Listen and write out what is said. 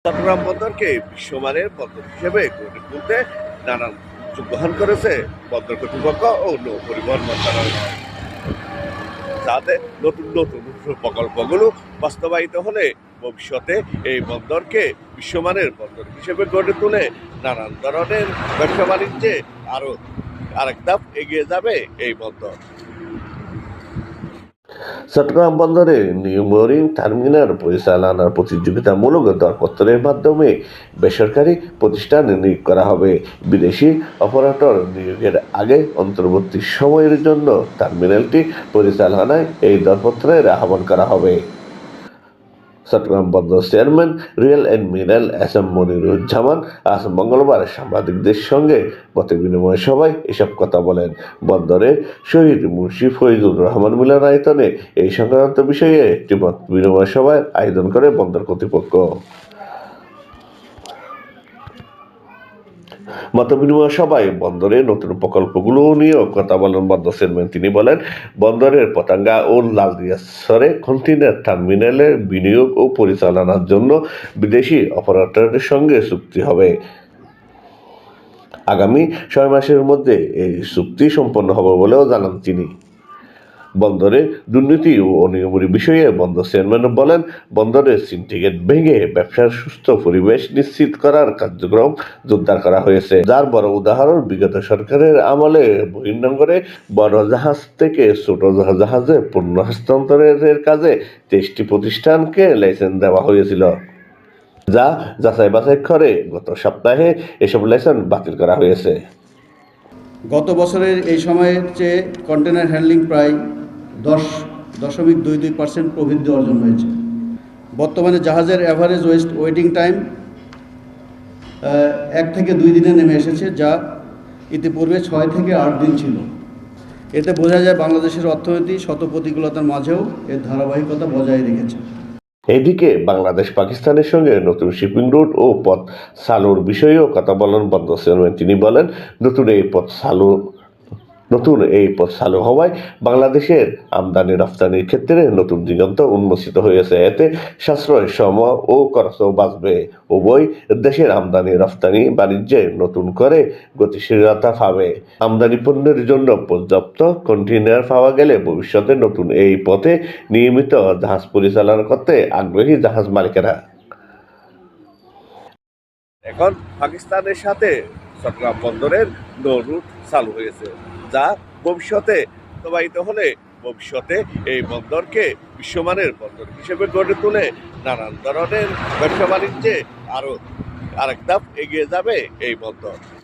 চট্টগ্রাম বন্দরকে বিশ্বমানের বন্দর হিসেবে গড়ে তুলতে নানান উদ্যোগ গ্রহণ করেছে বন্দর কর্তৃপক্ষ ও নৌ পরিবহন মন্ত্রণালয়, যাতে নতুন নতুন প্রকল্পগুলো বাস্তবায়িত হলে ভবিষ্যতে এই বন্দরকে বিশ্বমানের বন্দর হিসেবে গড়ে তুলে নানান ধরনের ব্যবসা বাণিজ্যে আরও আরেক ধাপ এগিয়ে যাবে এই বন্দর। চট্টগ্রাম বন্দরে নিউ মোরিং টার্মিনাল পরিচালনার প্রতিযোগিতামূলক দরপত্রের মাধ্যমে বেসরকারি প্রতিষ্ঠান নিয়োগ করা হবে। বিদেশি অপারেটর নিয়োগের আগে অন্তর্বর্তী সময়ের জন্য টার্মিনালটি পরিচালনায় এই দরপত্রের আহ্বান করা হবে। চট্টগ্রাম বন্দর chairman rear admiral S M Moniruzzaman আজ মঙ্গলবার সাংবাদিকদের সঙ্গে মতবিনিময় সভায় এসব কথা বলেন। বন্দরের শহীদ মুন্সি ফৈজুর রহমান মিলনায়তনে এই সংক্রান্ত বিষয়ে একটি মত বিনিময় সভার আয়োজন করে বন্দর কর্তৃপক্ষ। মতবিনিময় সভায় বন্দরের নতুন প্রকল্পগুলো নিয়েও কথা বলেন বন্দর চেয়ারম্যান। তিনি বলেন, বন্দরের পতেঙ্গা ও লালদিয়াছড়ে কন্টেইনার টার্মিনালের বিনিয়োগ ও পরিচালনার জন্য বিদেশি অপারেটরের সঙ্গে চুক্তি হবে। আগামী 6 মাসের মধ্যে এই চুক্তি সম্পন্ন হবে বলেও জানান তিনি। বন্দরে দুর্নীতি ও অনিয়মের বিষয়ে বন্দর চেয়ারম্যান বলেন, বন্দরের সিন্ডিকেট ভেঙে ব্যবসার সুস্থ পরিবেশ নিশ্চিত করার কার্যক্রম জোরদার করা হয়েছে, যার বড় উদাহরণ বিগত সরকারের আমলে বহির্নোঙরে বড় জাহাজ থেকে ছোট জাহাজে পণ্য হস্তান্তরের কাজে 23টি প্রতিষ্ঠানকে লাইসেন্স দেওয়া হয়েছিল, যা যাচাই বাছাই করে গত সপ্তাহে এসব লাইসেন্স বাতিল করা হয়েছে। গত বছরের এই সময়ের চেয়ে কন্টেনার হ্যান্ডলিং প্রায় 10.22% প্রবৃদ্ধি অর্জন হয়েছে। বর্তমানে জাহাজের অ্যাভারেজ ওয়েটিং টাইম 1 থেকে 2 দিনে নেমে এসেছে, যা ইতিপূর্বে 6 থেকে 8 দিন ছিল। এতে বোঝা যায় বাংলাদেশের অর্থনীতি শত প্রতিকূলতার মাঝেও এর ধারাবাহিকতা বজায় রেখেছে। এদিকে বাংলাদেশ পাকিস্তানের সঙ্গে নতুন শিপিং রুট ও পথ চালুর বিষয়েও কথা বলেন বন্দর চেয়ারম্যান। তিনি বলেন, নতুন এই পথ চালু হওয়ায় বাংলাদেশের আমদানি রপ্তানির ক্ষেত্রে নতুন দিগন্ত উন্মোচিত হয়েছে। এতে সাশ্রয়, সময় ও খরচও বাঁচবে। উভয় দেশের আমদানি রপ্তানি বাণিজ্যে নতুন করে গতিশীলতা পাবে। আমদানি পণ্যের জন্য পর্যাপ্ত কন্টেইনার পাওয়া গেলে ভবিষ্যতে নতুন এই পথে নিয়মিত জাহাজ পরিচালনা করতে আগ্রহী জাহাজ মালিকেরা। এখন পাকিস্তানের সাথে চট্টগ্রাম বন্দরের নৌ রুট চালু হয়েছে, যা ভবিষ্যতে বাস্তবায়িত হলে ভবিষ্যতে এই বন্দরকে বিশ্বমানের বন্দর হিসেবে গড়ে তুলে নানান ধরনের ব্যবসা বাণিজ্যে আরও আরেক ধাপ এগিয়ে যাবে এই বন্দর।